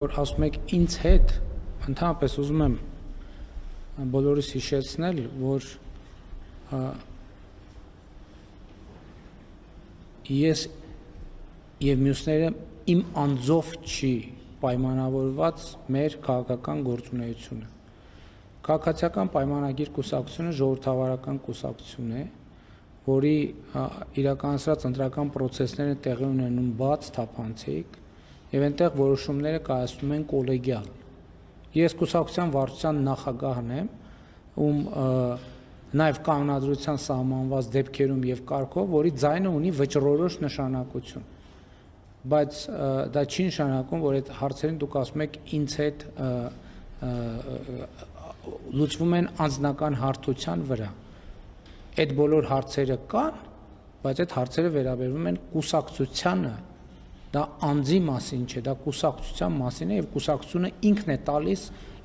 Որ ասում եք ինձ հետ, ընդհանրապես ուզում եմ բոլորիս հիշեցնել, որ ես եւ մյուսները իմ անձով չի պայմանավորված մեր քաղաքական գործունեությունը։ Քաղաքացիական պայմանագիր կուսակցությունը ժողովրդավարական կուսակցություն է, որի իրականացրած ընտրական process-ները տեղի ունենում բաց, թափանցիկ, եւ այնտեղ որոշումները կայացնում են կոլեգիալ։ Ես կուսակցության վարչության նախագահն եմ, ում նաեւ կանոնադրության սահմանված դեպքերում եւ կարգով, որի ձայնը ունի վճռորոշ նշանակություն։ Բայց դա չի նշանակում, որ այդ հարցերին դուք ասում եք ինձ հետ լուծվում են անձնական հարթության վրա։ Այդ բոլոր հարցերը կան, բայց այդ հարցերը վերաբերվում են կուսակցությանը, դա անձի մասին չէ, դա կուսակցության մասին է եւ կուսակցությունը ինքն է տալիս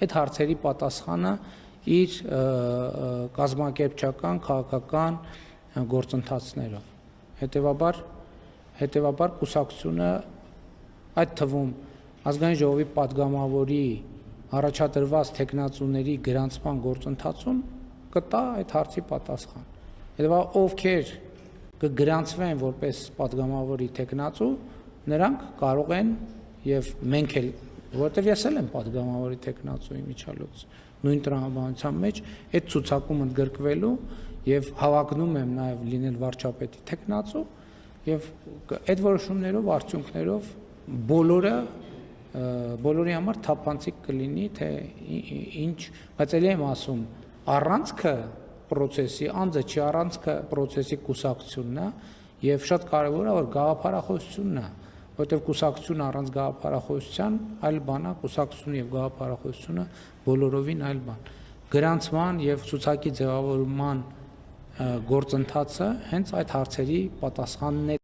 այդ հարցերի պատասխանը իր կազմակերպչական, քաղաքական գործընթացներով։ Հետևաբար կուսակցությունը այդ թվում ազգային ժողովի падգամավորի առաջադրված տեխնացուների գրանցման գործընթացում կտա այդ հարցի պատասխան։ Հետևաբար ովքեր կգրանցվեն որպես падգամավորի տեխնացու, նրանք կարող են եւ մենք էլ, որովհետեւ ես էլ եմ падգամավորի տեխնացուի միջալոց նույն տրամաբանության մեջ այդ ցուցակում ընդգրկվելու եւ հավակնում եմ նաեւ լինել վարչապետի տեխնացու եւ այդ որոշումներով արդյունքներով բոլորի համար թափանցիկ կլինի թե ինչ, բայց ելի եմ ասում առանցքը process-ի անձը չի առանցքը process-ի կուսակցությունն է եւ շատ կարեւոր է որ գաղափարախոսությունն է, որտեղ կուսակցությունը առանց գաղափարախոսության այլ բան է, կուսակցությունը եւ գաղափարախոսությունը բոլորովին այլ բան։ Գրանցման եւ ցուցակի ձևավորման գործընթացը հենց այդ հարցերի պատասխանն է